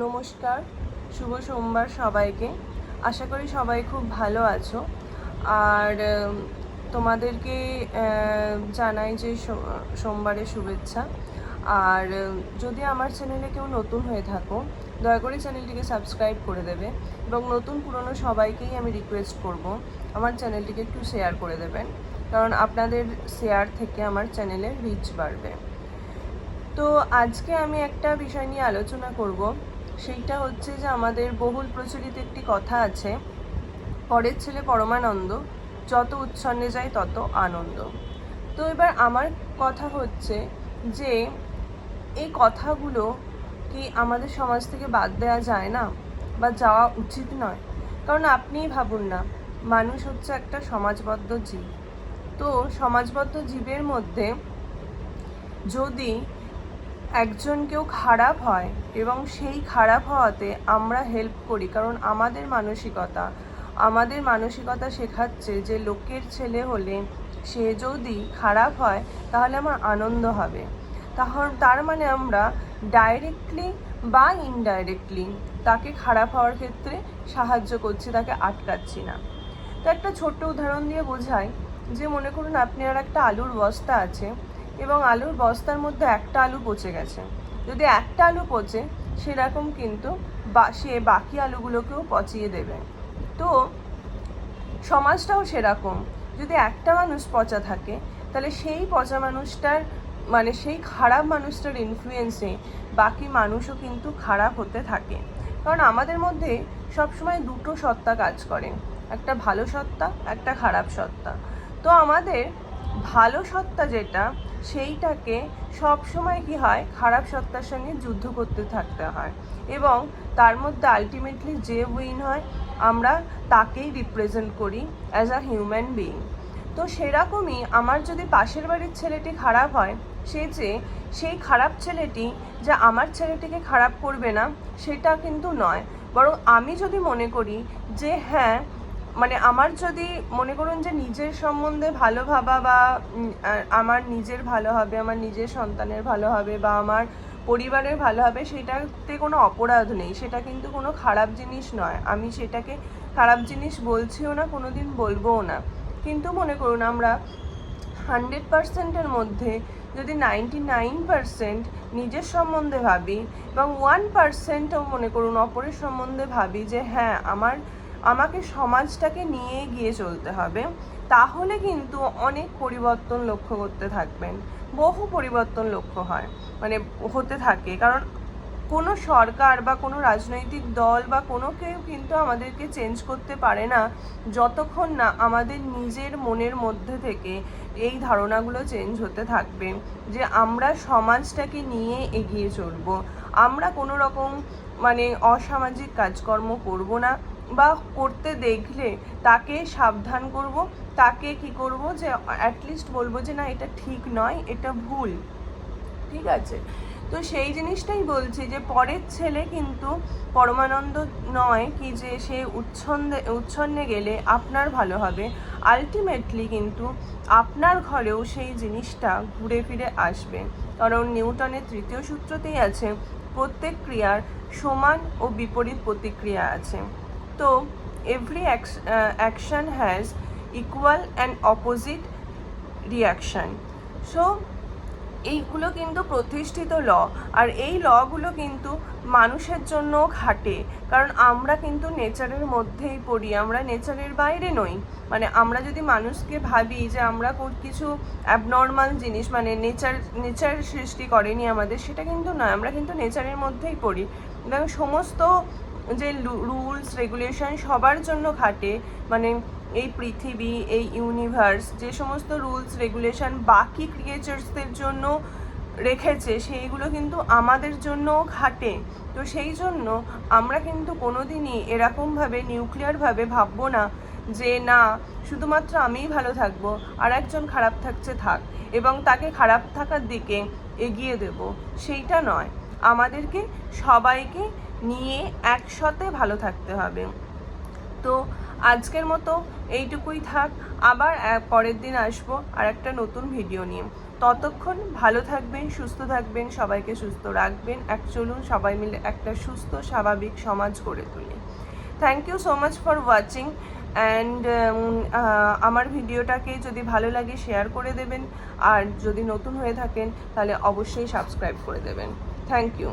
নমস্কার, শুভ সোমবার সবাইকে। আশা করি সবাই খুব ভালো আছো। আর তোমাদেরকে জানাই যে সোমবারের শুভেচ্ছা। আর যদি আমার চ্যানেলে কেউ নতুন হয়ে থাকো, দয়া করে চ্যানেলটিকে সাবস্ক্রাইব করে দেবে এবং নতুন পুরনো সবাইকেই আমি রিকোয়েস্ট করব আমার চ্যানেলটিকে একটু শেয়ার করে দেবেন, কারণ আপনাদের শেয়ার থেকে আমার চ্যানেলের রিচ বাড়বে। তো আজকে আমি একটা বিষয় নিয়ে আলোচনা করব, সেইটা হচ্ছে যে আমাদের বহুল প্রচলিত একটি কথা আছে, পরের ছেলে পরমানন্দ, যত উচ্ছন্নে যায় তত আনন্দ। তো এবার আমার কথা হচ্ছে যে এই কথাগুলো কি আমাদের সমাজ থেকে বাদ দেওয়া যায় না, বা যাওয়া উচিত নয়? কারণ আপনিই ভাবুন না, মানুষ হচ্ছে একটা সমাজবদ্ধ জীব। তো সমাজবদ্ধ জীবের মধ্যে যদি একজন কেউ খারাপ হয় এবং সেই খারাপ হওয়াতে আমরা হেল্প করি, কারণ আমাদের মানসিকতা শেখাচ্ছে যে লোকের ছেলে হলে সে যদি খারাপ হয় তাহলে আমার আনন্দ হবে, তার মানে আমরা ডাইরেক্টলি বা ইনডাইরেক্টলি তাকে খারাপ হওয়ার ক্ষেত্রে সাহায্য করছি, তাকে আটকাচ্ছি না। তো একটা ছোট্ট উদাহরণ দিয়ে বোঝাই, যে মনে করুন আপনার একটা আলুর বস্তা আছে এবং আলুর বস্তার মধ্যে একটা আলু পচে গেছে। যদি একটা আলু পচে, সেরকম কিন্তু সে বাকি আলুগুলোকেও পচিয়ে দেবে। তো সমাজটাও সেরকম, যদি একটা মানুষ পচা থাকে তাহলে সেই পচা মানুষটার মানে সেই খারাপ মানুষটার ইনফ্লুয়েন্সে বাকি মানুষও কিন্তু খারাপ হতে থাকে। কারণ আমাদের মধ্যে সবসময় দুটো সত্তা কাজ করে, একটা ভালো সত্তা, একটা খারাপ সত্তা। তো আমাদের ভালো সত্তা যেটা, সেইটাকে সবসময় কি হয়, খারাপ সত্তার সঙ্গে যুদ্ধ করতে থাকতে হয় এবং তার মধ্যে আলটিমেটলি যে উইন হয় আমরা তাকেই রিপ্রেজেন্ট করি অ্যাজ আ হিউম্যান বিইং। তো সেরকমই আমার যদি পাশের বাড়ির ছেলেটি খারাপ হয়, সেই খারাপ ছেলেটি যে আমার ছেলেটিকে খারাপ করবে না সেটা কিন্তু নয়, বরং আমি যদি মনে করি যে হ্যাঁ, মানে আমার যদি মনে করুন যে নিজের সম্বন্ধে ভালো ভাবা, বা আমার নিজের ভালো হবে, আমার নিজের সন্তানের ভালো হবে, বা আমার পরিবারের ভালো হবে, সেটাতে কোনো অপরাধ নেই, সেটা কিন্তু কোনো খারাপ জিনিস নয়, আমি সেটাকে খারাপ জিনিস বলছিও না, কোনো দিন বলবোও না। কিন্তু মনে করুন আমরা 100%-এর মধ্যে যদি 99% নিজের সম্বন্ধে ভাবি এবং 1%ও মনে করুন অপরের সম্বন্ধে ভাবি যে হ্যাঁ আমাকে সমাজটাকে নিয়ে গিয়ে চলতে হবে, তাহলে কিন্তু অনেক পরিবর্তন লক্ষ্য করতে থাকবেন। বহু পরিবর্তন লক্ষ্য হয়, মানে হতে থাকে। কারণ কোনো সরকার বা কোনো রাজনৈতিক দল বা কোনো কেউ কিন্তু আমাদেরকে চেঞ্জ করতে পারে না, যতক্ষণ না আমাদের নিজের মনের মধ্যে থেকে এই ধারণাগুলো চেঞ্জ হতে থাকবে যে আমরা সমাজটাকে নিয়ে এগিয়ে চলবো, আমরা কোনো রকম মানে অসামাজিক কাজকর্ম করব না, বা করতে দেখলে তাকে সাবধান করব, তাকে কি করব, যে অ্যাটলিস্ট বলবো যে না এটা ঠিক নয়, এটা ভুল, ঠিক আছে? তো সেই জিনিসটাই বলছি যে পরের ছেলে কিন্তু পরমানন্দ নয় কি যে সে উচ্ছন্নে গেলে আপনার ভালো হবে, আলটিমেটলি কিন্তু আপনার ঘরেও সেই জিনিসটা ঘুরে ফিরে আসবে। কারণ নিউটনের তৃতীয় সূত্রতেই আছে, প্রত্যেক ক্রিয়ার সমান ও বিপরীত প্রতিক্রিয়া আছে। তো every action has equal and opposite reaction. So এইগুলো কিন্তু প্রতিষ্ঠিত ল, আর এই লগুলো কিন্তু মানুষের জন্য খাটে, কারণ আমরা কিন্তু নেচারের মধ্যেই পড়ি, আমরা নেচারের বাইরে নই। মানে আমরা যদি মানুষকে ভাবি যে আমরা কিছু অ্যাবনর্মাল জিনিস, মানে নেচার সৃষ্টি করেনি আমাদের, সেটা কিন্তু নয়, আমরা কিন্তু নেচারের মধ্যেই পড়ি। এবং সমস্ত যে রুলস রেগুলেশন সবার জন্য খাটে, মানে এই পৃথিবী, এই ইউনিভার্স যে সমস্ত রুলস রেগুলেশন বাকি ক্রিয়েচার্সদের জন্য রেখেছে, সেইগুলো কিন্তু আমাদের জন্যও খাটে। তো সেই জন্য আমরা কিন্তু কোনোদিনই এরকমভাবে নিউক্লিয়ারভাবে ভাববো না যে না শুধুমাত্র আমিই ভালো থাকবো আর একজন খারাপ থাকছে থাক, এবং তাকে খারাপ থাকার দিকে এগিয়ে দেব, সেইটা নয়। আমাদেরকে সবাইকে নিয়ে একসাথে ভালো থাকতে হবে। তো আজকের মতো এইটুকুই থাক, আবার পরের দিন আসবো আর একটা নতুন ভিডিও নিয়ে। ততক্ষণ ভালো থাকবেন, সুস্থ থাকবেন, সবাইকে সুস্থ রাখবেন। চলুন সবাই মিলে একটা সুস্থ স্বাভাবিক সমাজ গড়ে তুলি। Thank you so much for watching and আমার ভিডিওটাকে যদি ভালো লাগে শেয়ার করে দেবেন, আর যদি নতুন হয়ে থাকেন তাহলে অবশ্যই সাবস্ক্রাইব করে দেবেন। Thank you.